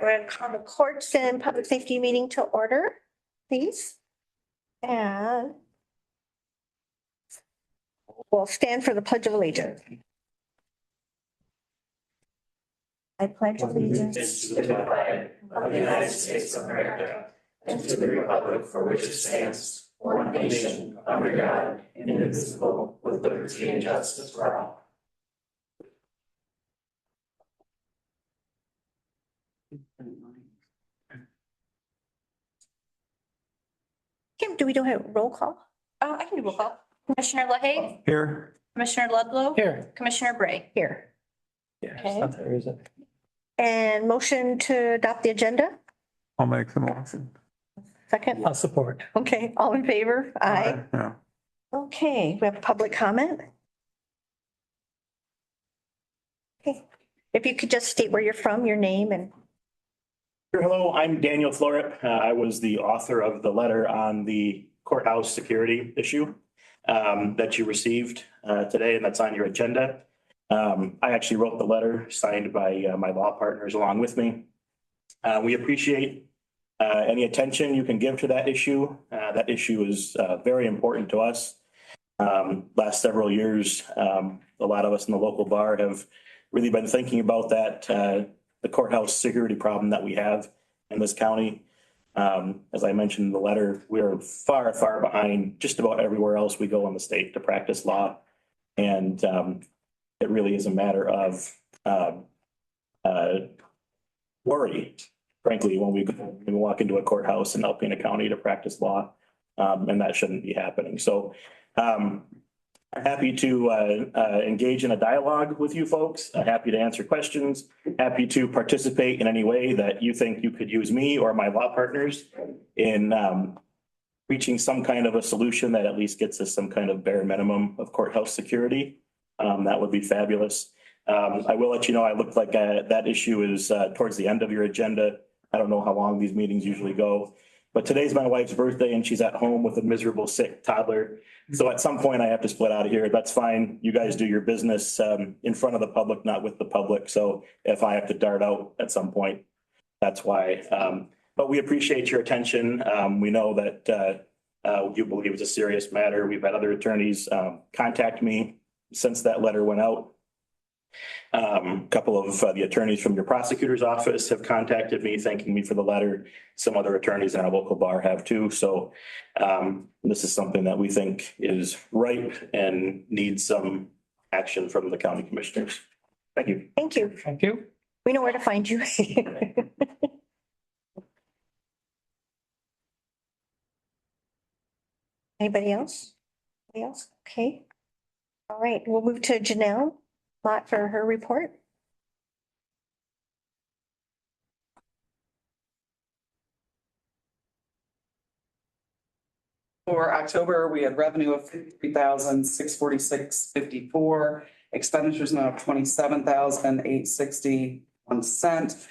We're going to call the courts and public safety meeting to order, please. And we'll stand for the Pledge of Allegiance. I pledge allegiance To the flag of the United States of America and to the republic for which it stands, one nation, under God, indivisible, with liberty and justice for all. Kim, do we do a roll call? I can do roll call. Commissioner LaHaye, Here. Commissioner Ludlow. Here. Commissioner Bray. Here. Yeah, Okay. it's not there, is it? And motion to adopt the agenda? I'll make the motion. Second? I'll support. Okay, all in favor? Aye. Yeah. Okay, we have public comment. Okay, if you could just state where you're from, your name and. Hello, I'm Daniel Florip. I was the author of the letter on the courthouse security issue that you received today, and that's on your agenda. I actually wrote the letter signed by my law partners along with me. We appreciate any attention you can give to that issue. That issue is very important to us. Last several years, a lot of us in the local bar have really been thinking about that, the courthouse security problem that we have in this county. As I mentioned in the letter, we are far, far behind just about everywhere else we go in the state to practice law. And it really is a matter of worry, frankly, when we walk into a courthouse in Alpena County to practice law. And that shouldn't be happening. So I'm happy to engage in a dialogue with you folks. Happy to answer questions. Happy to participate in any way that you think you could use me or my law partners in reaching some kind of a solution that at least gets us some kind of bare minimum of courthouse security. That would be fabulous. I will let you know, I look like that issue is towards the end of your agenda. I don't know how long these meetings usually go, but today's my wife's birthday and she's at home with a miserable sick toddler. So at some point I have to split out of here. That's fine. You guys do your business in front of the public, not with the public. So if I have to dart out at some point, that's why. But we appreciate your attention. We know that you believe it's a serious matter. We've had other attorneys contact me since that letter went out. A couple of the attorneys from your prosecutor's office have contacted me, thanking me for the letter. Some other attorneys in our local bar have too. So this is something that we think is ripe and needs some action from the county commissioners. Thank you. Thank you. Thank you. We know where to find you. Anybody else? Anybody else? Okay. All right, we'll move to Janelle Mott for her report. For October, we had revenue of 53,646.54, expenditures now of 27,861 cents.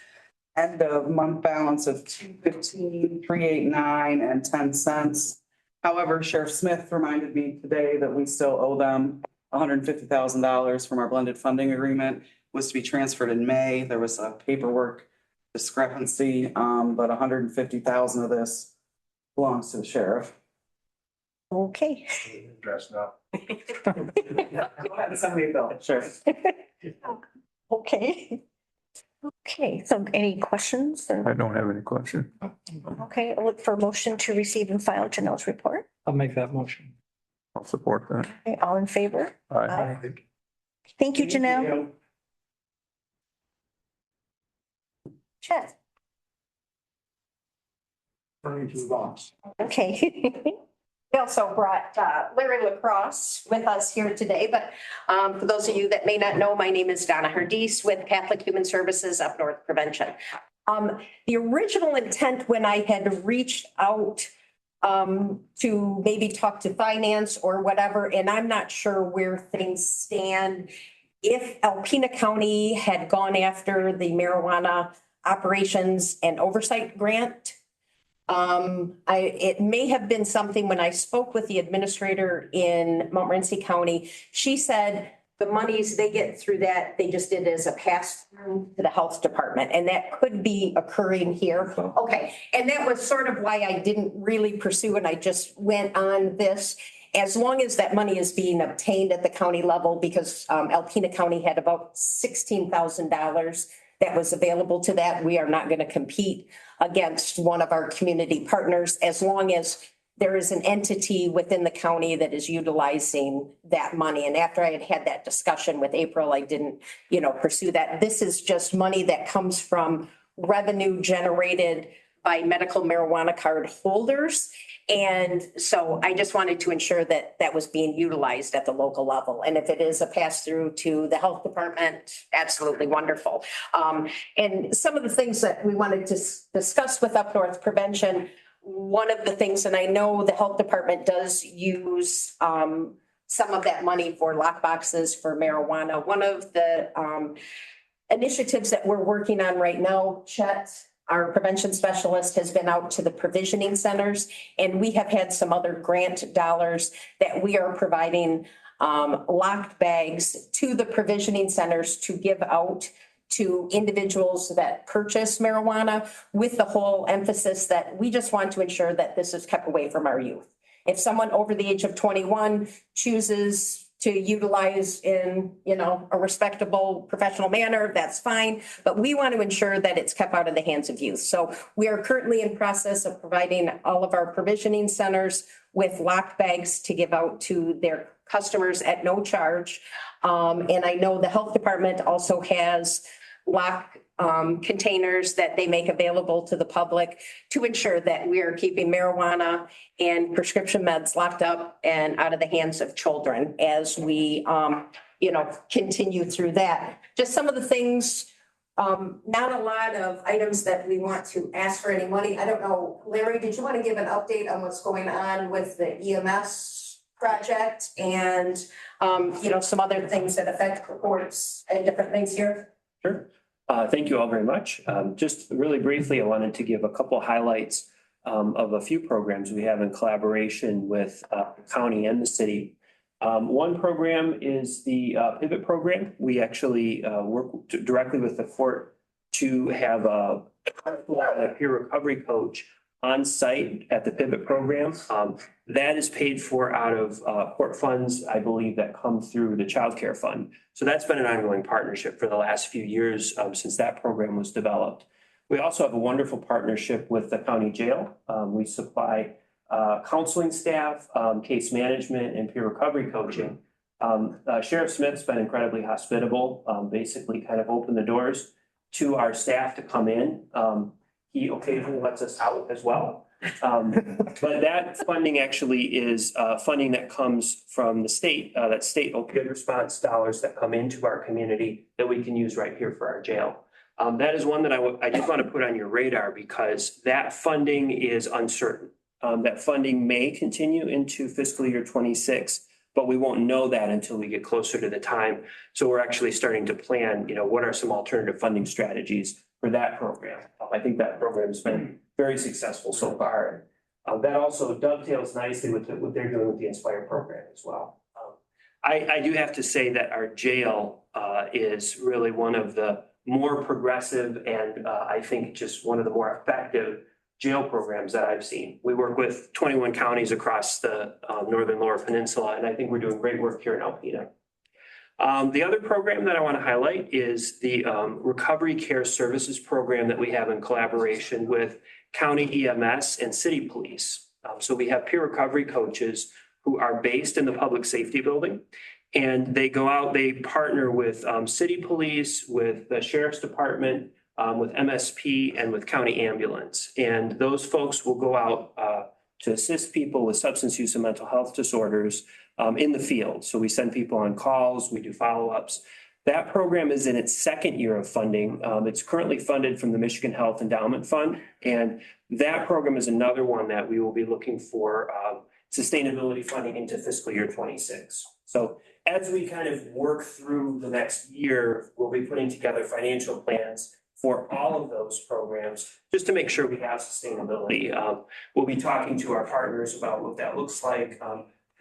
End of month balance of 215,389 and 10 cents. However, Sheriff Smith reminded me today that we still owe them $150,000 from our blended funding agreement, was to be transferred in May. There was a paperwork discrepancy, but 150,000 of this belongs to the sheriff. Okay. Dressed up. Go ahead and send me a bill. Sure. Okay. Okay, so any questions? I don't have any question. Okay, I'll look for a motion to receive and file Janelle's report. I'll make that motion. I'll support that. Okay, all in favor? Aye. Thank you, Janelle. Chet. Okay. We also brought Larry Lacrosse with us here today, but for those of you that may not know, my name is Donna Herdis with Catholic Human Services Up North Prevention. The original intent when I had reached out to maybe talk to finance or whatever, and I'm not sure where things stand. If Alpena County had gone after the marijuana operations and oversight grant, it may have been something when I spoke with the administrator in Montmorency County. She said the monies they get through that, they just did as a pass through to the health department, and that could be occurring here. Okay, and that was sort of why I didn't really pursue and I just went on this. As long as that money is being obtained at the county level, because Alpena County had about $16,000 that was available to that, we are not going to compete against one of our community partners as long as there is an entity within the county that is utilizing that money. And after I had had that discussion with April, I didn't, pursue that. This is just money that comes from revenue generated by medical marijuana card holders. And so I just wanted to ensure that that was being utilized at the local level. And if it is a pass through to the health department, absolutely wonderful. And some of the things that we wanted to discuss with Up North Prevention, one of the things, and I know the health department does use some of that money for lock boxes for marijuana. One of the initiatives that we're working on right now, Chet, our prevention specialist, has been out to the provisioning centers, and we have had some other grant dollars that we are providing locked bags to the provisioning centers to give out to individuals that purchase marijuana, with the whole emphasis that we just want to ensure that this is kept away from our youth. If someone over the age of 21 chooses to utilize in, a respectable professional manner, that's fine. But we want to ensure that it's kept out of the hands of youth. So we are currently in process of providing all of our provisioning centers with locked bags to give out to their customers at no charge. And I know the health department also has lock containers that they make available to the public to ensure that we are keeping marijuana and prescription meds locked up and out of the hands of children as we, continue through that. Just some of the things, not a lot of items that we want to ask for any money. I don't know, Larry, did you want to give an update on what's going on with the EMS project and, some other things that affect reports and different things here? Sure. Thank you all very much. Just really briefly, I wanted to give a couple highlights of a few programs we have in collaboration with the county and the city. One program is the Pivot program. We actually work directly with the court to have a peer recovery coach on site at the Pivot program. That is paid for out of court funds, I believe, that come through the Child Care Fund. So that's been an ongoing partnership for the last few years since that program was developed. We also have a wonderful partnership with the county jail. We supply counseling staff, case management, and peer recovery coaching. Sheriff Smith's been incredibly hospitable, basically kind of opened the doors to our staff to come in. He occasionally lets us out as well. But that funding actually is funding that comes from the state, that state opioid response dollars that come into our community that we can use right here for our jail. That is one that I just want to put on your radar because that funding is uncertain. That funding may continue into fiscal year 26, but we won't know that until we get closer to the time. So we're actually starting to plan, what are some alternative funding strategies for that program. I think that program has been very successful so far. That also dovetails nicely with what they're doing with the Inspire program as well. I do have to say that our jail is really one of the more progressive and I think just one of the more effective jail programs that I've seen. We work with 21 counties across the northern Lower Peninsula, and I think we're doing great work here in Alpena. The other program that I want to highlight is the Recovery Care Services program that we have in collaboration with county EMS and city police. So we have peer recovery coaches who are based in the public safety building, and they go out, they partner with city police, with the sheriff's department, with MSP, and with county ambulance. And those folks will go out to assist people with substance use and mental health disorders in the field. So we send people on calls, we do follow-ups. That program is in its second year of funding. It's currently funded from the Michigan Health Endowment Fund. And that program is another one that we will be looking for sustainability funding into fiscal year 26. So as we kind of work through the next year, we'll be putting together financial plans for all of those programs, just to make sure we have sustainability. We'll be talking to our partners about what that looks like.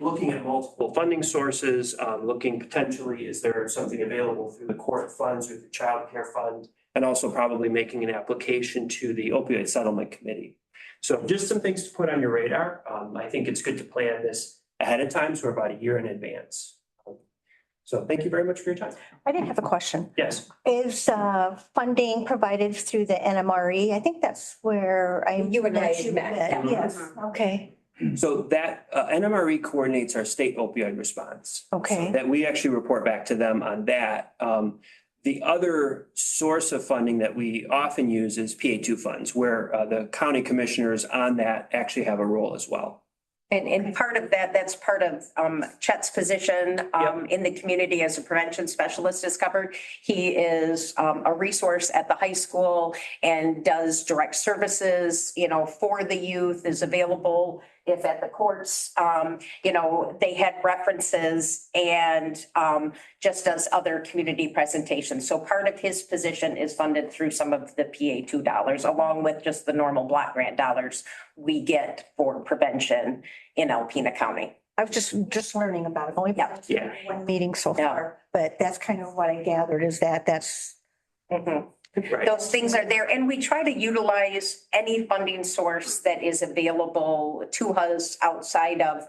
looking at multiple funding sources, looking potentially, is there something available through the court funds or the child care fund? And also probably making an application to the opioid settlement committee. So just some things to put on your radar. I think it's good to plan this ahead of time, so we're about a year in advance. So thank you very much for your time. I did have a question. Yes. Is funding provided through the NMRE? I think that's where I. You and I met, yeah. Yes, okay, So that NMRE coordinates our state opioid response. okay. That we actually report back to them on that. The other source of funding that we often use is PA2 funds, where the county commissioners on that actually have a role as well. And part of that, that's part of Chet's position in the community as a prevention specialist is covered. He is a resource at the high school and does direct services, for the youth, is available if at the courts, they had references and just does other community presentations. So part of his position is funded through some of the PA2 dollars, along with just the normal block grant dollars we get for prevention in Alpena County. I was just learning about it. Only been to Yeah. one meeting so Yeah. far, but that's kind of what I gathered is that's. Mhm. Right. Those things are there, and we try to utilize any funding source that is available to us outside of,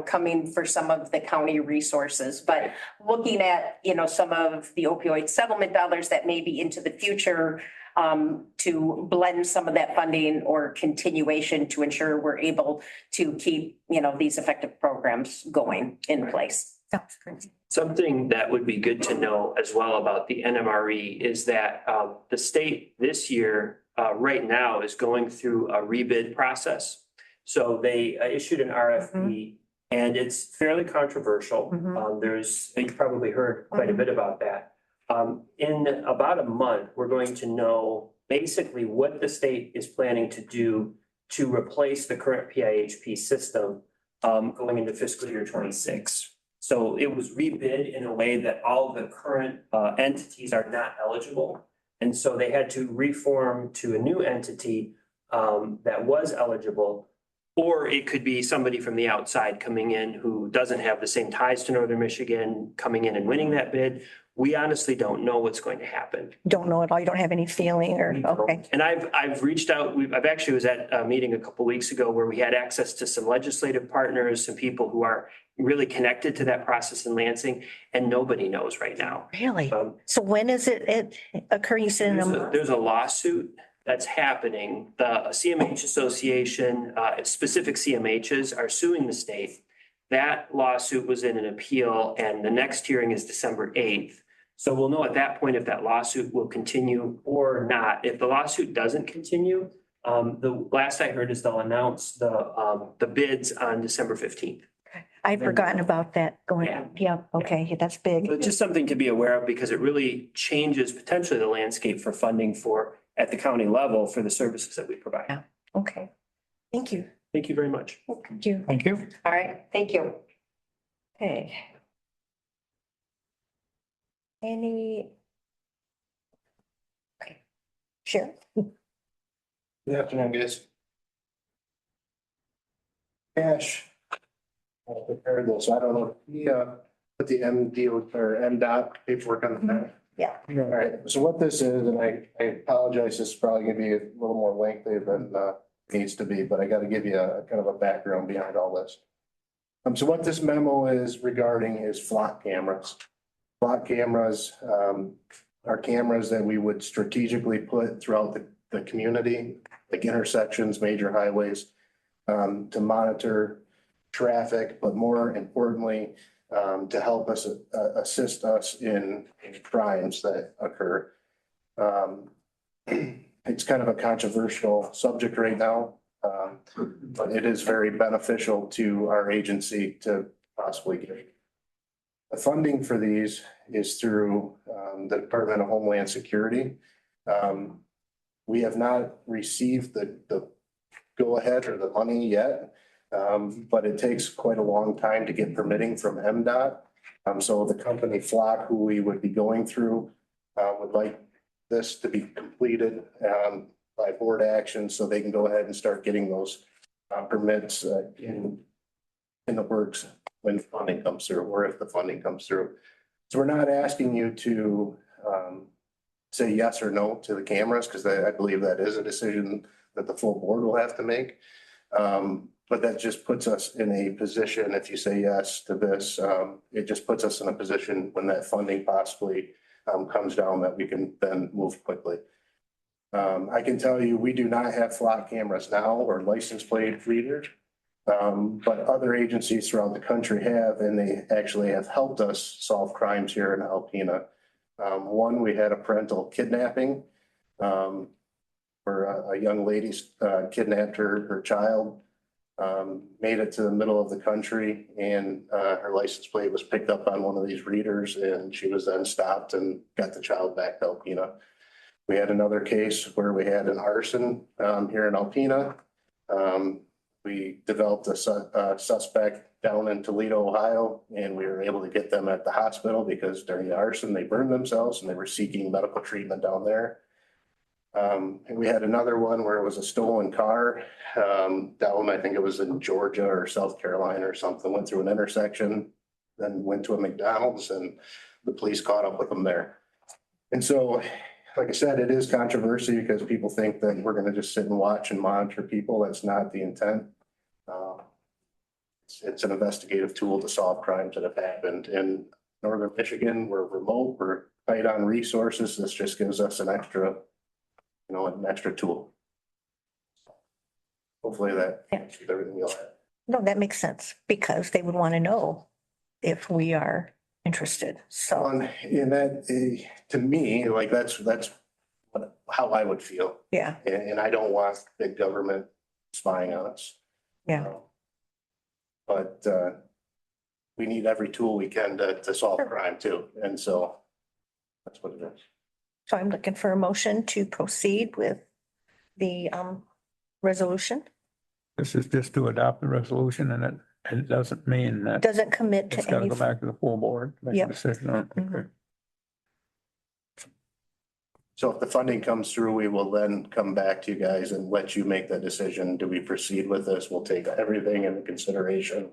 coming for some of the county resources. But looking at, some of the opioid settlement dollars that may be into the future, to blend some of that funding or continuation to ensure we're able to keep, these effective programs going in place. Sounds great. Something that would be good to know as well about the NMRE is that the state this year, right now, is going through a rebid process. So they issued an RFP and it's fairly controversial. You've probably heard quite a bit about that. In about a month, we're going to know basically what the state is planning to do to replace the current PIHP system going into fiscal year 26. So it was rebid in a way that all the current entities are not eligible. And so they had to reform to a new entity that was eligible. Or it could be somebody from the outside coming in who doesn't have the same ties to Northern Michigan, coming in and winning that bid. We honestly don't know what's going to happen. Don't know at all. You don't have any feeling or, okay. And I've reached out, I've actually was at a meeting a couple weeks ago where we had access to some legislative partners, some people who are really connected to that process in Lansing, and nobody knows right now. Really? Um, So when is it occurring? You said in a month? There's a lawsuit that's happening. The CMH Association, specific CMHs are suing the state. That lawsuit was in an appeal and the next hearing is December 8th. So we'll know at that point if that lawsuit will continue or not. If the lawsuit doesn't continue, the last I heard is they'll announce the bids on December 15th. I'd forgotten about that going on. Yeah, okay, that's big. So just something to be aware of because it really changes potentially the landscape for funding at the county level for the services that we provide. Yeah. Okay. Thank you. Thank you very much. Thank you. Thank you. All right, thank you. Okay. Any? Okay. Sure. Good afternoon, guys. Cash. I prepared this, I don't know, he put the MDO or MDOT paperwork on the back. Yeah. All right, so what this is, and I apologize, this is probably gonna be a little more lengthy than it needs to be, but I gotta give you a kind of a background behind all this. So what this memo is regarding is flock cameras. Flock cameras are cameras that we would strategically put throughout the community, like intersections, major highways, to monitor traffic, but more importantly, to help us assist us in crimes that occur. It's kind of a controversial subject right now, but it is very beneficial to our agency to possibly get. The funding for these is through the Department of Homeland Security. We have not received the go-ahead or the money yet. But it takes quite a long time to get permitting from MDOT. So the company Flock, who we would be going through, would like this to be completed by board action so they can go ahead and start getting those permits in in the works when funding comes through, or if the funding comes through. So we're not asking you to say yes or no to the cameras, because I believe that is a decision that the full board will have to make. But that just puts us in a position, if you say yes to this, it just puts us in a position when that funding possibly comes down, that we can then move quickly. I can tell you, we do not have flock cameras now or license plate readers. But other agencies throughout the country have, and they actually have helped us solve crimes here in Alpena. One, we had a parental kidnapping, where a young lady kidnapped her child, made it to the middle of the country, and her license plate was picked up on one of these readers, and she was then stopped and got the child back to Alpena. We had another case where we had an arson here in Alpena. We developed a suspect down in Toledo, Ohio, and we were able to get them at the hospital because during the arson, they burned themselves and they were seeking medical treatment down there. And we had another one where it was a stolen car down, I think it was in Georgia or South Carolina or something, went through an intersection, then went to a McDonald's, and the police caught up with them there. And so, like I said, it is controversy because people think that we're gonna just sit and watch and monitor people. That's not the intent. It's an investigative tool to solve crimes that have happened in northern Michigan. We're remote, we're tight on resources. This just gives us an extra tool. Hopefully that answers everything you'll have. No, that makes sense because they would want to know if we are interested. So, In that, to me, like that's how I would feel. yeah, And I don't want big government spying on us. yeah. But we need every tool we can to solve crime too. And so that's what it is. So I'm looking for a motion to proceed with the resolution. This is just to adopt the resolution, and it doesn't mean that Doesn't commit it's to gotta any. go back to the full board, to make a Yep. decision on. it. Mhm. Okay. So if the funding comes through, we will then come back to you guys and let you make that decision. Do we proceed with this? We'll take everything into consideration.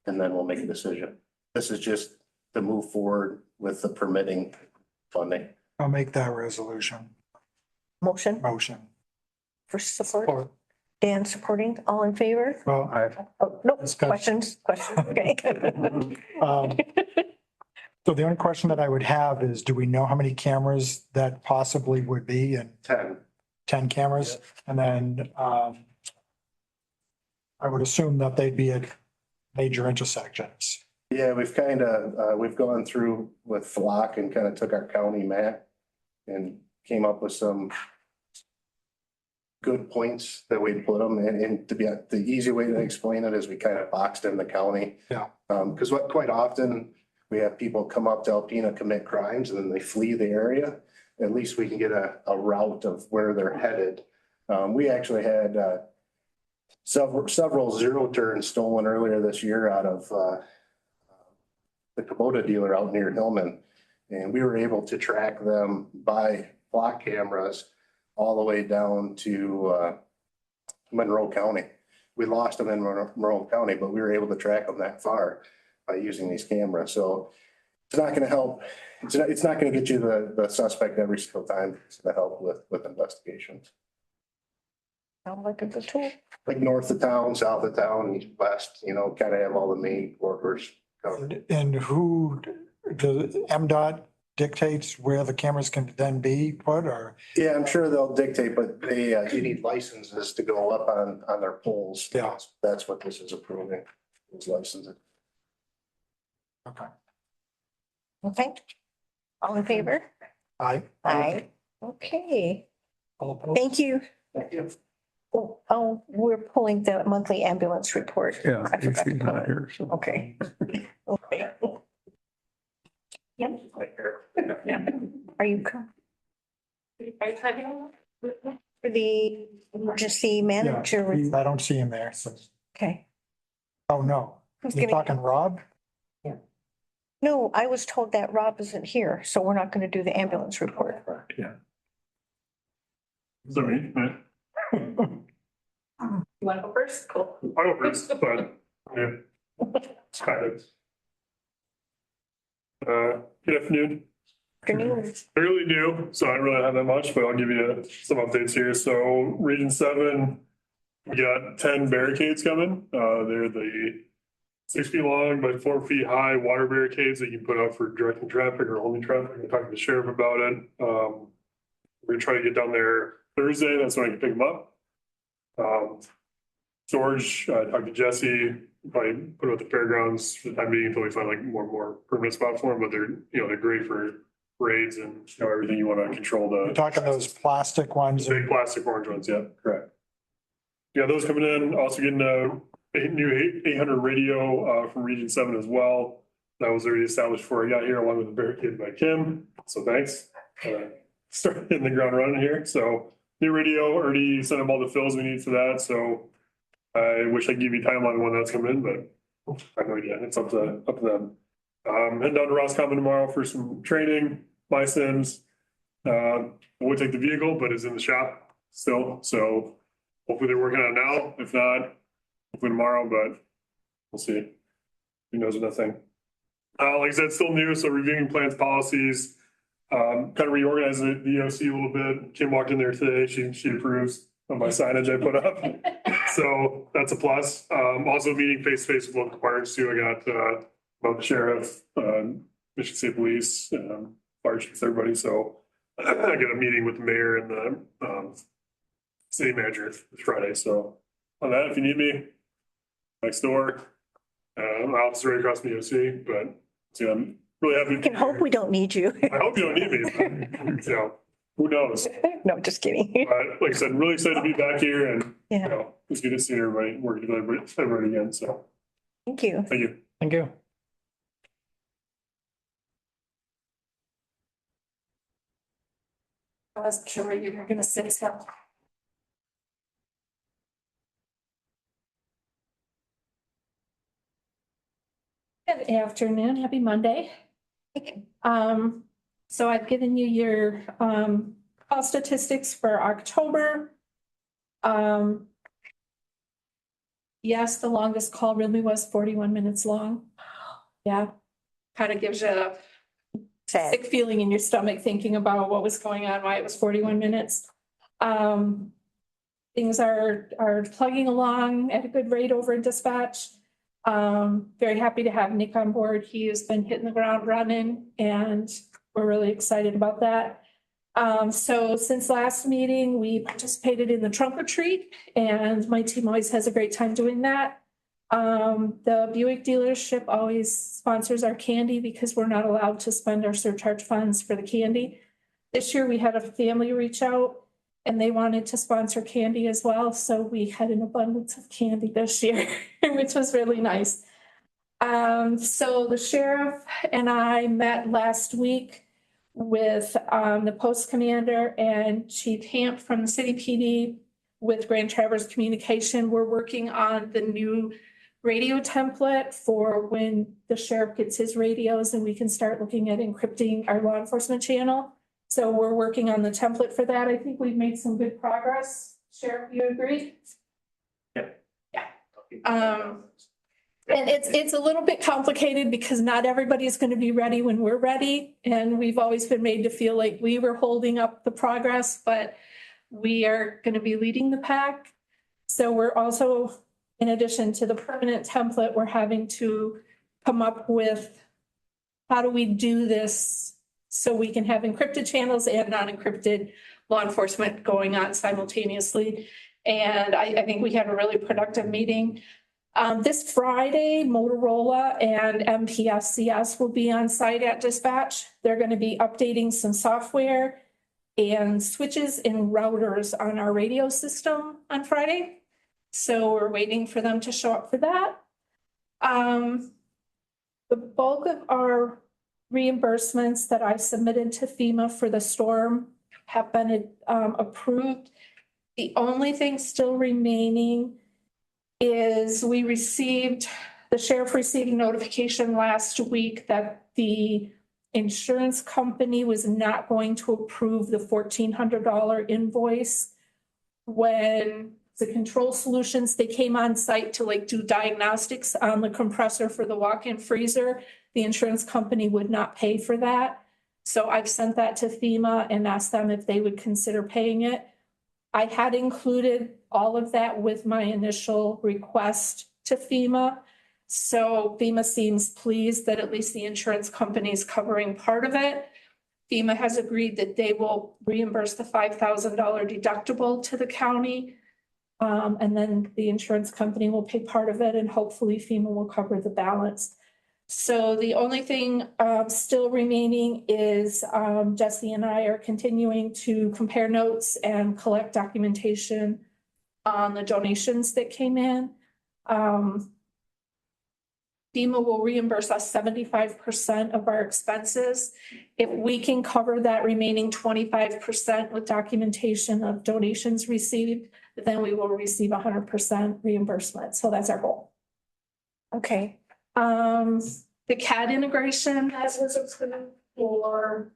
And then we'll make a decision. This is just to move forward with the permitting funding. I'll make that resolution, Motion motion. for support. Or, Dan supporting, all in favor? well, Oh, no, Discussion. questions, okay. so the only question that I would have is, do we know how many cameras that possibly would be, and 10 cameras? And then, I would assume that they'd be at major intersections. Yeah, we've gone through with Flock and kind of took our county map and came up with some good points that we'd put them in. And to be, the easy way to explain it is we kind of boxed in the county. Yeah. Because quite often we have people come up to Alpena, commit crimes, and then they flee the area. At least we can get a route of where they're headed. We actually had several zero turns stolen earlier this year out of the Kubota dealer out near Hillman. And we were able to track them by Flock cameras all the way down to Monroe County. We lost them in Monroe County, but we were able to track them that far by using these cameras. So it's not gonna help. It's not gonna get you the suspect every single time. It's gonna help with investigations. Sound like a good tool. Like north of town, south of town, east, west, kind of have all the main workers covered. And who, the MDOT dictates where the cameras can then be put, or? Yeah, I'm sure they'll dictate, but you need licenses to go up on their poles. Yeah. That's what this is approving, is licensing. Okay. Okay. All in favor? Aye. Aye. Okay, All opposed? thank you. Oh, we're pulling the monthly ambulance report. Yeah, I forgot to she's pull not it. here, so. Okay. Okay. Yep. Are you? For the emergency manager? Yeah, I don't see him there. Okay. Oh, no. Who's You're gonna- talking Rob? No, I was told that Rob isn't here, so we're not gonna do the ambulance report. Yeah. You want to go first? Cool. I'll go first, but Yeah. It's kind of. Good afternoon. Afternoon. Fairly new, so I don't really have that much, but I'll give you some updates here. So Region 7, we got 10 barricades coming. They're the 6 feet long by 4 feet high water barricades that you can put up for directing traffic or holding traffic. I'm talking to the sheriff about it. We're gonna try to get down there Thursday. That's when I can pick them up. Storage, I talked to Jesse, probably put them at the fairgrounds for the time being until we find like more permanent spot for them, but they're great for raids and, everything you want to control You're the talking those plastic ones. big plastic orange ones. Yeah, correct. Yeah, those coming in. Also getting a new 800 radio from Region 7 as well. That was already established before I got here, along with the barricade by Kim. So thanks. Started hitting the ground running here. So new radio, already sent up all the fills we need for that. So I wish I could give you a timeline when that's coming in, but I have no idea. It's up to them. Heading down to Roscommon tomorrow for some training, my sims. We'll take the vehicle, but it's in the shop still. So hopefully they're working on it now. If not, hopefully tomorrow, but we'll see. Who knows nothing. Like I said, still new. So reviewing plans, policies, kind of reorganizing the EOC a little bit. Kim walked in there today. She approves of my signage I put up. So that's a plus. Also meeting face to face with local partners too. I got about the sheriff, Michigan State Police, fire chiefs, everybody. So I got a meeting with the mayor and the city manager this Friday. So on that, if you need me, next door. My office is right across from the EOC, but I'm really happy. You can hope we don't need you. I hope you don't need me, but, who knows? No, just kidding. But like I said, really excited to be back here and, Yeah, it's good to see everybody, working with everybody again. So thank you. thank you. Thank you. I wasn't sure where you were gonna sit, so. Good afternoon, happy Monday. So I've given you your, call statistics for October. Yes, the longest call really was 41 minutes long. Yeah, kind of gives you a Sad. sick feeling in your stomach thinking about what was going on, why it was 41 minutes. Things are plugging along at a good rate over in dispatch. Very happy to have Nick on board. He has been hitting the ground running and we're really excited about that. So since last meeting, we participated in the trunk or treat and my team always has a great time doing that. The Buick dealership always sponsors our candy because we're not allowed to spend our surcharge funds for the candy. This year we had a family reach out and they wanted to sponsor candy as well. So we had an abundance of candy this year, which was really nice. So the sheriff and I met last week with the post commander and Chief Hamp from the city PD with Grand Traverse Communication. We're working on the new radio template for when the sheriff gets his radios and we can start looking at encrypting our law enforcement channel. So we're working on the template for that. I think we've made some good progress. Sheriff, you agree? Yeah. Yeah. And it's a little bit complicated because not everybody is going to be ready when we're ready. And we've always been made to feel like we were holding up the progress, but we are going to be leading the pack. So we're also, in addition to the permanent template, we're having to come up with how do we do this so we can have encrypted channels and non-encrypted law enforcement going on simultaneously. And I think we had a really productive meeting. This Friday, Motorola and MPSCS will be on site at dispatch. They're going to be updating some software and switches and routers on our radio system on Friday. So we're waiting for them to show up for that. The bulk of our reimbursements that I submitted to FEMA for the storm have been approved. The only thing still remaining is the sheriff received notification last week that the insurance company was not going to approve the $1,400 invoice when the Control Solutions. They came on site to like do diagnostics on the compressor for the walk-in freezer. The insurance company would not pay for that. So I've sent that to FEMA and asked them if they would consider paying it. I had included all of that with my initial request to FEMA. So FEMA seems pleased that at least the insurance company is covering part of it. FEMA has agreed that they will reimburse the $5,000 deductible to the county. And then the insurance company will pay part of it and hopefully FEMA will cover the balance. So the only thing still remaining is Jesse and I are continuing to compare notes and collect documentation on the donations that came in. FEMA will reimburse us 75% of our expenses. If we can cover that remaining 25% with documentation of donations received, then we will receive 100% reimbursement. So that's our goal. Okay. The CAD integration that was approved for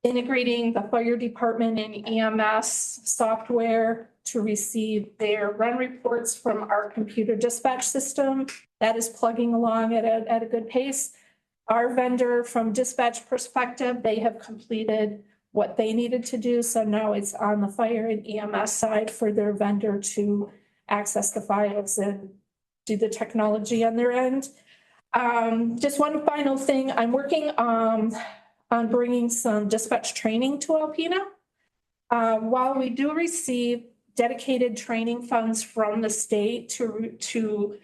integrating the fire department and EMS software to receive their run reports from our computer dispatch system. That is plugging along at a good pace. Our vendor, from dispatch perspective, they have completed what they needed to do. So now it's on the fire and EMS side for their vendor to access the files and do the technology on their end. Just one final thing, I'm working on bringing some dispatch training to Alpena. While we do receive dedicated training funds from the state to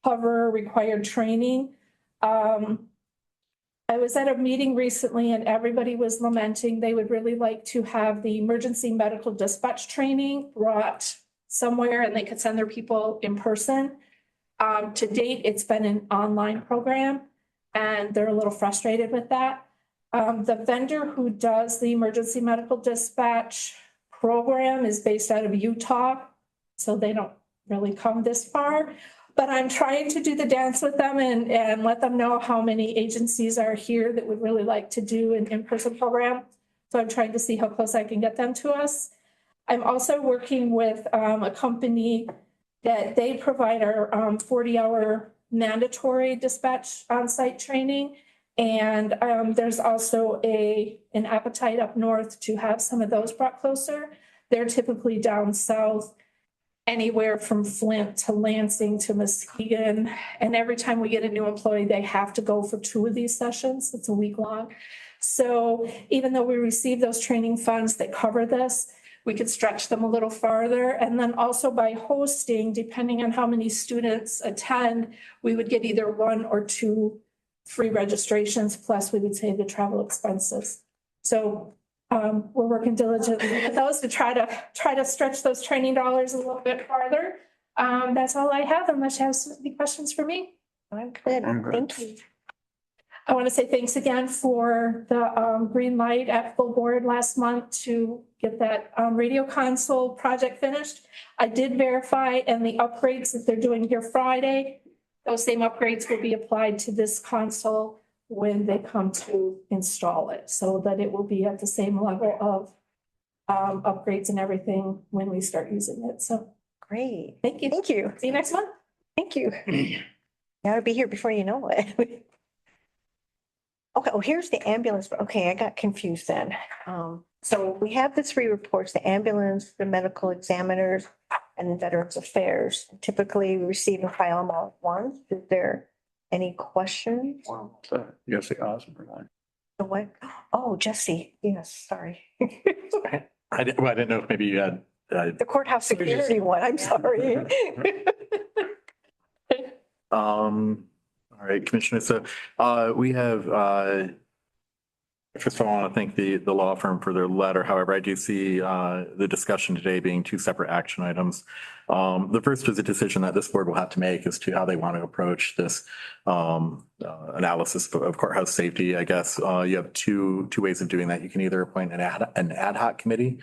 cover required training, I was at a meeting recently and everybody was lamenting they would really like to have the emergency medical dispatch training brought somewhere and they could send their people in person. To date, it's been an online program and they're a little frustrated with that. The vendor who does the emergency medical dispatch program is based out of Utah, so they don't really come this far. But I'm trying to do the dance with them and let them know how many agencies are here that would really like to do an in-person program. So I'm trying to see how close I can get them to us. I'm also working with a company that they provide our 40-hour mandatory dispatch on-site training. And there's also an appetite up north to have some of those brought closer. They're typically down south, anywhere from Flint to Lansing to Muskegon. And every time we get a new employee, they have to go for 2 of these sessions. It's a week long. So even though we receive those training funds that cover this, we could stretch them a little farther. And then also by hosting, depending on how many students attend, we would get either 1 or 2 free registrations, plus we would save the travel expenses. So we're working diligently with those to try to stretch those training dollars a little bit farther. That's all I have, unless you have any questions for me. I'm good. I'm good. Thank you. I want to say thanks again for the green light at full board last month to get that radio console project finished. I did verify, and the upgrades that they're doing here Friday, those same upgrades will be applied to this console when they come to install it, so that it will be at the same level of upgrades and everything when we start using it. So Great. thank you. Thank you. See you next month. Thank you. Gotta be here before you know it. Okay, oh, here's the ambulance. Okay, I got confused then. So we have the 3 reports, the ambulance, the medical examiners, and the Veterans Affairs. Typically we receive and file them all at once. Is there any questions? Yes, the Osborne one. The what? Oh, Jesse, yes, sorry. I didn't know if maybe you had. The courthouse security one, I'm sorry. All right, Commissioner, so we have, first of all, I want to thank the law firm for their letter. However, I do see the discussion today being 2 separate action items. The first is a decision that this board will have to make as to how they want to approach this analysis of courthouse safety. I guess you have two ways of doing that. You can either appoint an ad hoc committee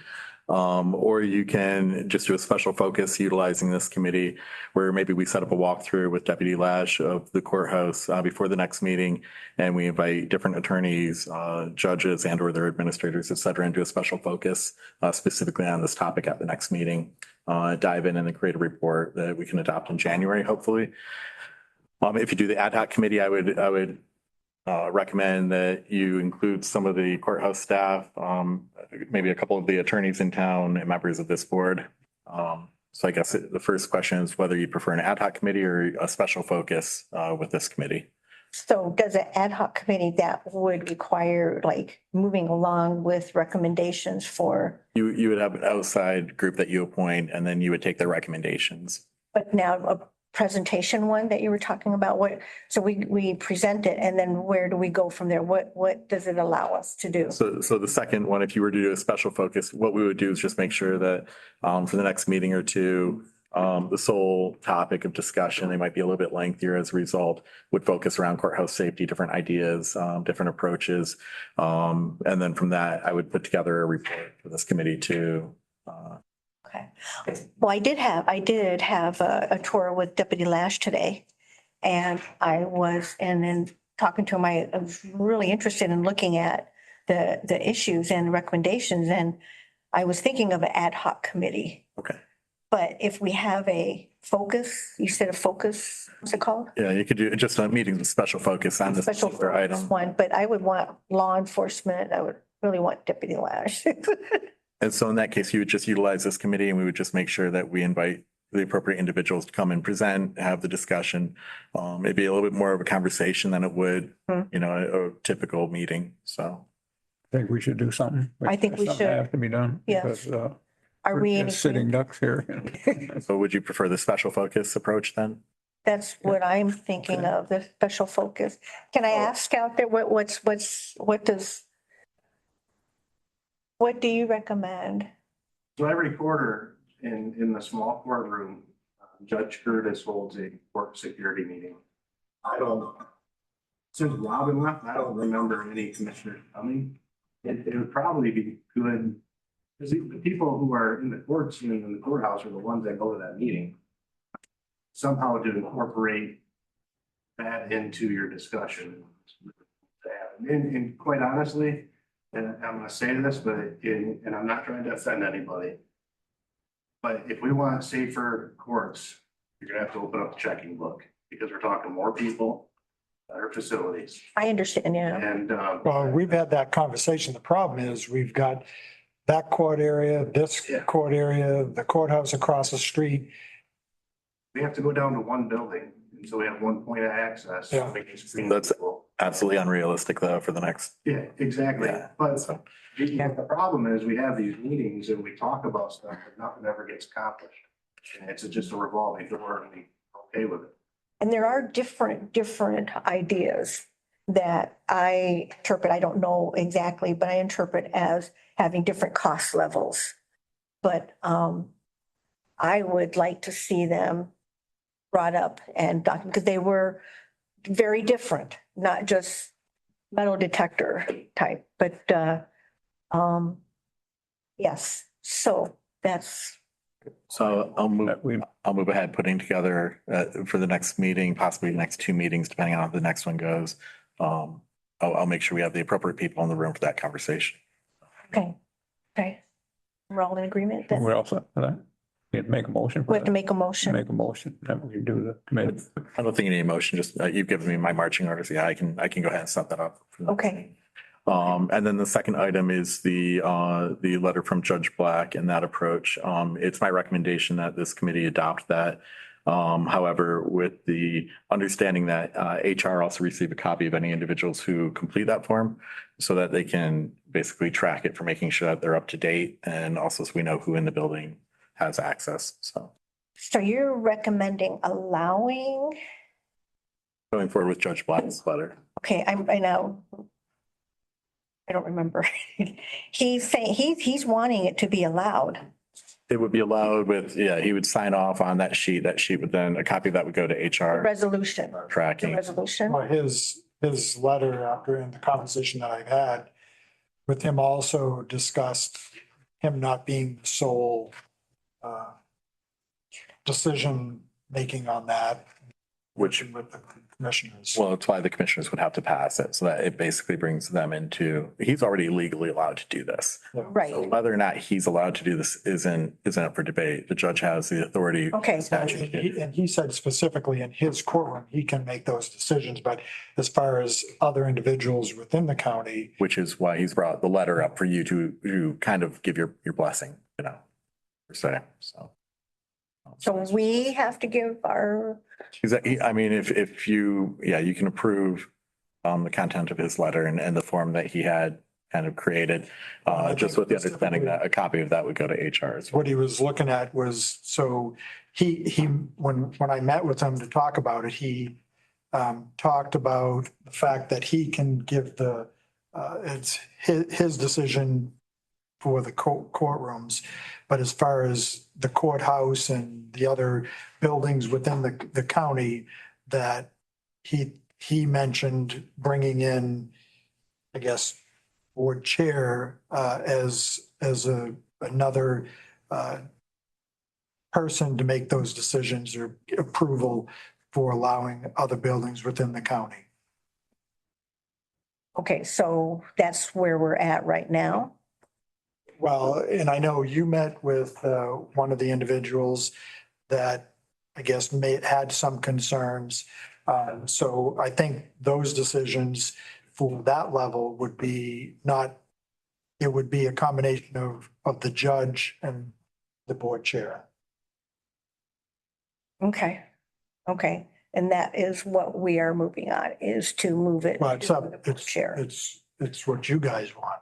Or you can just do a special focus utilizing this committee where maybe we set up a walkthrough with Deputy Lash of the courthouse before the next meeting. And we invite different attorneys, judges and or their administrators, et cetera, and do a special focus specifically on this topic at the next meeting. Dive in and then create a report that we can adopt in January, hopefully. If you do the ad hoc committee, I would recommend that you include some of the courthouse staff, maybe a couple of the attorneys in town and members of this board. So I guess the first question is whether you prefer an ad hoc committee or a special focus with this committee. So does an ad hoc committee that would require like moving along with recommendations for, You would have an outside group that you appoint and then you would take their recommendations. but now a presentation one that you were talking about, what, so we present it and then where do we go from there? What does it allow us to do? So the second one, if you were to do a special focus, what we would do is just make sure that for the next meeting or two, the sole topic of discussion, they might be a little bit lengthier as a result, would focus around courthouse safety, different ideas, different approaches. And then from that, I would put together a report for this committee to Okay. Well, I did have a tour with Deputy Lash today. And then talking to him, I was really interested in looking at the issues and recommendations. And I was thinking of an ad hoc committee. Okay. But if we have a focus, you said a focus, what's it called? Yeah, you could do just a meeting with special focus on this Special particular focus item. one, but I would want law enforcement. I would really want Deputy Lash. And so in that case, you would just utilize this committee and we would just make sure that we invite the appropriate individuals to come and present, have the discussion. It'd be a little bit more of a conversation than it would, a typical meeting. So. I think we should do something. I think we Something should. Have to be done. Yes. Because, Are we we're in just sitting agreement? ducks here. So would you prefer the special focus approach then? That's what I'm thinking of, the special focus. Can I ask out there, what do you recommend? So every quarter in the small courtroom, Judge Curtis holds a court security meeting. Since Robin left, I don't remember any commissioners coming. It would probably be good, because the people who are in the courts and in the courthouse are the ones that go to that meeting. Somehow to incorporate that into your discussion. And quite honestly, and I'm gonna say this, and I'm not trying to offend anybody. But if we want safer courts, you're gonna have to open up the checking book, because we're talking more people, better facilities, I understand, yeah. and, Well, we've had that conversation. The problem is we've got that court area, this Yeah. court area, the courthouse across the street. we have to go down to one building, and so we have one point of access. Yeah. We can screen That's- people. Absolutely unrealistic though for the next. Yeah, exactly, Yeah. but So, the problem is we have these meetings and we talk about stuff, but nothing ever gets accomplished. And it's just a revolving door and we okay with it. And there are different ideas that I interpret, I don't know exactly, but I interpret as having different cost levels. But I would like to see them brought up and documented, because they were very different, not just metal detector type, but yes, so that's, So I'll move ahead putting together for the next meeting, possibly the next two meetings, depending on how the next one goes. I'll make sure we have the appropriate people in the room for that conversation. okay. We're all in agreement then? We're all set for that. We have to make a motion. for We have to that. make a motion. Make a motion that we do the committee. I don't think you need a motion, just you've given me my marching orders. Yeah, I can go ahead and set that up. Okay. And then the second item is the letter from Judge Black and that approach. It's my recommendation that this committee adopt that. However, with the understanding that HR also receive a copy of any individuals who complete that form so that they can basically track it for making sure that they're up to date and also so we know who in the building has access. So So you're recommending allowing, going forward with Judge Black's letter. okay, I know. I don't remember. He's saying, he's wanting it to be allowed. It would be allowed with, yeah, he would sign off on that sheet. That sheet would then, a copy of that would go to HR Resolution, the tracking. resolution. Well, his letter after in the conversation that I've had with him also discussed him not being the sole decision making on that. Which- With the commissioners. Well, that's why the commissioners would have to pass it, so that it basically brings them into, he's already legally allowed to do this. So Right, whether or not he's allowed to do this isn't up for debate. The judge has the authority. okay. And he said specifically in his courtroom, he can make those decisions, but as far as other individuals within the county, Which is why he's brought the letter up for you to kind of give your blessing, per se, so. So we have to give our, I mean, if you, you can approve the content of his letter and the form that he had kind of created, just with the understanding that a copy of that would go to HR as well. what he was looking at was, so when I met with him to talk about it, he talked about the fact that he can give it's his decision for the courtrooms. But as far as the courthouse and the other buildings within the county, that he mentioned bringing in, I guess, board chair as another person to make those decisions or approval for allowing other buildings within the county. okay, so that's where we're at right now. Well, and I know you met with one of the individuals that I guess had some concerns. So I think those decisions for that level would be it would be a combination of the judge and the board chair. Okay, okay. And that is what we are moving on, is to move it. Well, it's Chair. it's what you guys want.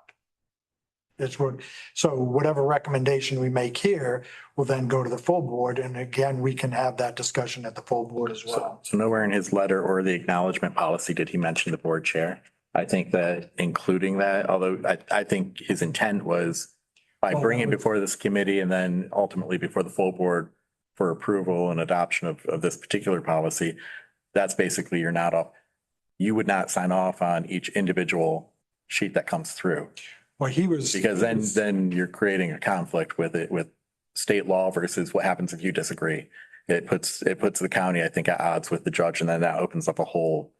So whatever recommendation we make here will then go to the full board. And again, we can have that discussion at the full board as well. So nowhere in his letter or the acknowledgement policy did he mention the board chair. I think that including that, although I think his intent was by bringing before this committee and then ultimately before the full board for approval and adoption of this particular policy, that's basically you would not sign off on each individual sheet that comes through. Well, he was. Because then you're creating a conflict with state law versus what happens if you disagree. It puts the county, I think, at odds with the judge, and then that opens up a whole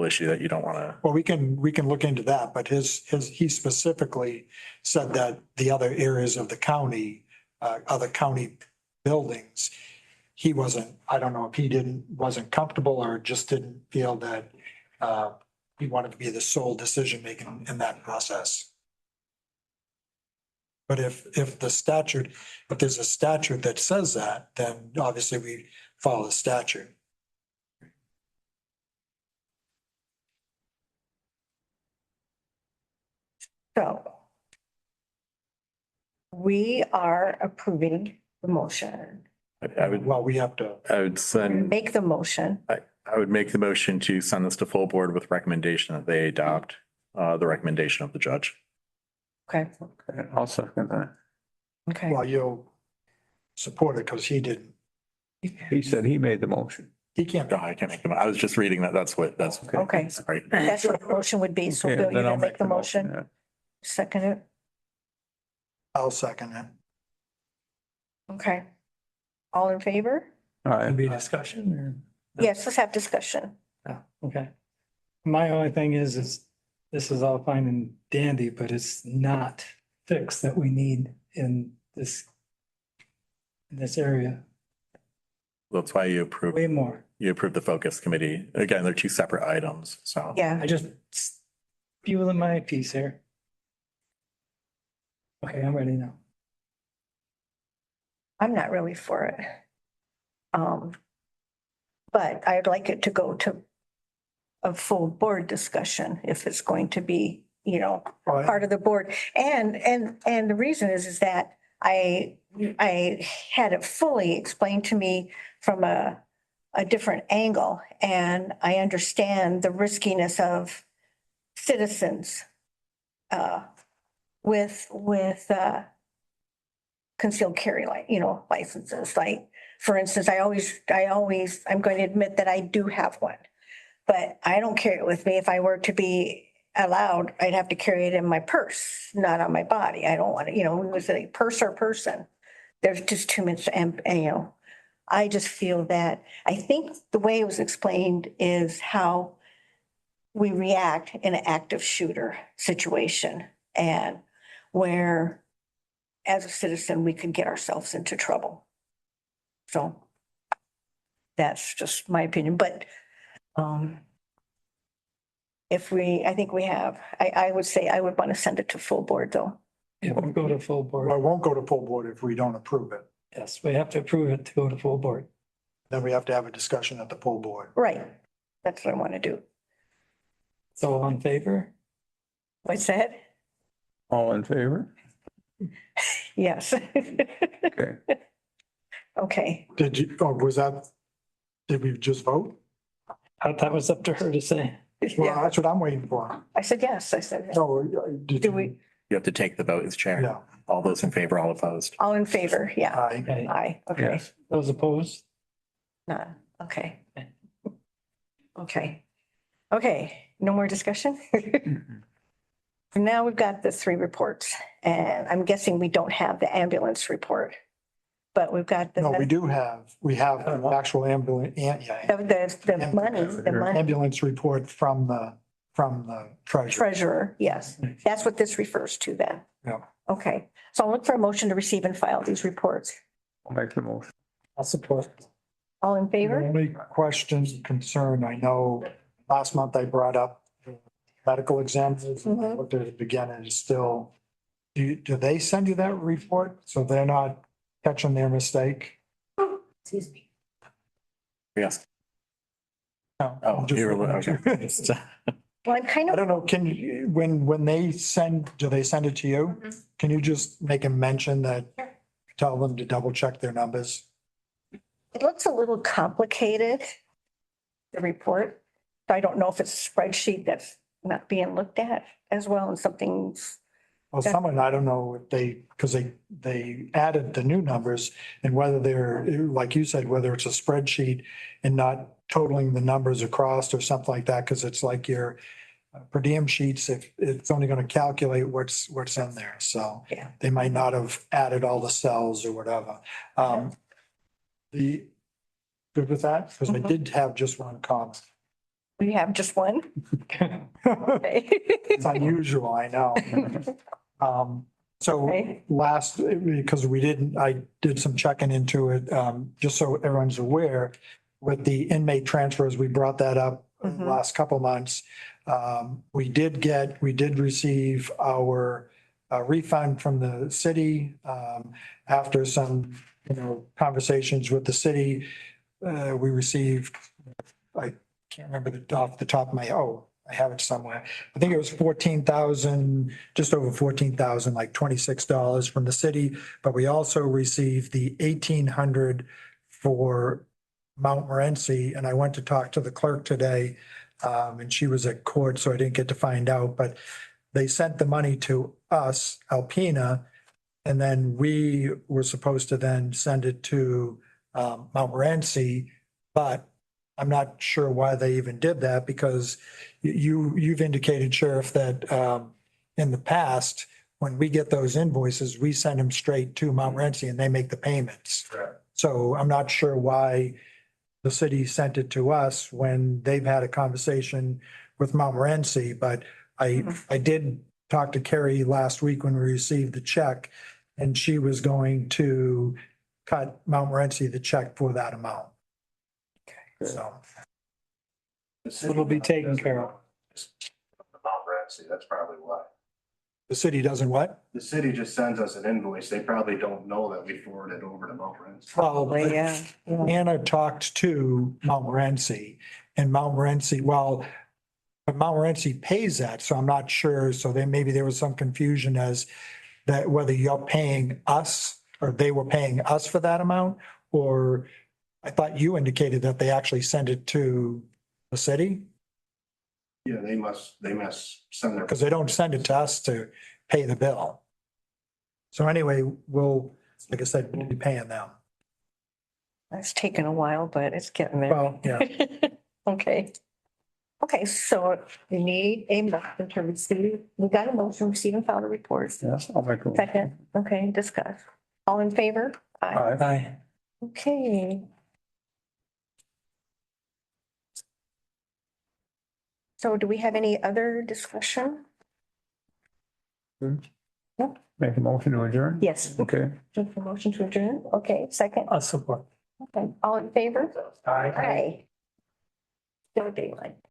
issue that you don't want to. Well, we can look into that, but he specifically said that the other areas of the county, other county buildings, he wasn't, I don't know if he wasn't comfortable or just didn't feel that he wanted to be the sole decision maker in that process. But if there's a statute that says that, then obviously we follow the statute. So we are approving the motion. I would We have to. Make the motion. I would make the motion to send this to full board with recommendation that they adopt the recommendation of the judge. Okay, I'll second that. okay. Well, you'll support it because he didn't. He said he made the motion. He can't. No, I can't make them. I was just reading that. That's Okay. sorry. That's what the motion would be. So Okay, Bill, you're then I'll gonna make the motion, yeah. second it. I'll second it. Okay. All in favor? All right. Be discussion or? Yes, let's have discussion. Okay. My only thing is this is all fine and dandy, but it's not fixed that we need in this area. That's why you approve Way more. the focus committee. Again, they're two separate items, so. Yeah, I just spewing my piece here. Okay, I'm ready now. I'm not really for it. But I'd like it to go to a full board discussion if it's going to be, part of the board. And the reason is that I had it fully explained to me from a different angle. And I understand the riskiness of citizens with concealed carry, licenses. Like, for instance, I'm going to admit that I do have one. But I don't carry it with me if I were to be allowed, I'd have to carry it in my purse, not on my body. I don't want to, when we say purse or person, there's just too much, I just feel that, I think the way it was explained is how we react in an active shooter situation and where as a citizen, we could get ourselves into trouble. So that's just my opinion, but I think we have, I would say I would want to send it to full board though. It will go to full Well, it board. won't go to full board if we don't approve it. Yes, we have to approve it to go to full board. Then we have to have a discussion at the full board. Right. That's what I want to do. So all in favor? What's that? All in favor? Yes. Okay. Okay. Did we just vote? That was up to her to say. Well, Yeah. that's what I'm waiting for. I said yes. I said, yes. No, did Do you? we, You have to take the vote as chair. Yeah. All those in favor, all opposed. all in favor? Yeah. Aye. Okay, Aye. Okay. Yes. those opposed? None. Okay. Okay. Okay. No more discussion? Now we've got the 3 reports and I'm guessing we don't have the ambulance report. But we've got No, we the, do have, we have an actual ambulance, the money, ambulance report from the treasurer. treasurer. Yes. That's what this refers to then. Yeah. Okay. So I'll look for a motion to receive and file these reports. I'll make the motion. I'll support. All in The favor? only questions, concern, I know last month I brought up medical examiners. And I looked at it again and it's still, do they send you that report? So they're not catching their mistake? Excuse me. Yes. No, Oh, I'm just- you were, okay. Well, I'm kind I of, don't know, can you, when they send, do they send it to you? Can you just make a mention that, tell them to double check their numbers? it looks a little complicated, the report. I don't know if it's a spreadsheet that's not being looked at as well and something's, Well, someone, I don't know if because they added the new numbers and whether they're, like you said, whether it's a spreadsheet and not totaling the numbers across or something like that, because it's like your per diem sheets, if it's only going to calculate what's in there. So Yeah. they might not have added all the cells or whatever. Good with that? Because I did have just one comment. we have just one. Okay. It's unusual, I know. So Okay. because I did some checking into it, just so everyone's aware, with the inmate transfers, we brought that up in the last couple months. We did receive our refund from the city, after some, conversations with the city. We received, I can't remember off the top of my, I have it somewhere. I think it was 14,000, just over 14,000, like $26 from the city. But we also received the 1,800 for Mount Morency. And I went to talk to the clerk today, and she was at court, so I didn't get to find out. But they sent the money to us, Alpena, and then we were supposed to then send it to Mount Morency. But I'm not sure why they even did that, because you've indicated, Sheriff, that in the past, when we get those invoices, we send them straight to Mount Morency and they make the payments. Correct. So I'm not sure why the city sent it to us when they've had a conversation with Mount Morency. But I did talk to Carrie last week when we received the check, and she was going to cut Mount Morency the check for that amount. So, It'll be taken care of. Mount Morency, that's probably why. the city doesn't what? The city just sends us an invoice. They probably don't know that we forwarded over to Mount Morency. Well, Yeah. Anna talked to Mount Morency, and Mount Morency, but Mount Morency pays that, so I'm not sure. So maybe there was some confusion as that whether you're paying us or they were paying us for that amount, or I thought you indicated that they actually sent it to the city, Yeah, they must send their. because they don't send it to us to pay the bill. So anyway, like I said, we'll be paying them. It's taken a while, but it's getting there. Well, yeah. Okay. Okay, so you need a motion to receive, we got a motion, receive and file the reports. Yes, I'll make a. Second, okay, discuss. All in favor? Aye. Aye. Okay. So do we have any other discussion? Make a motion to adjourn? Yes. Okay. Motion to adjourn, okay, second, I'll support. okay, all in favor? Aye. Aye. Still daylight.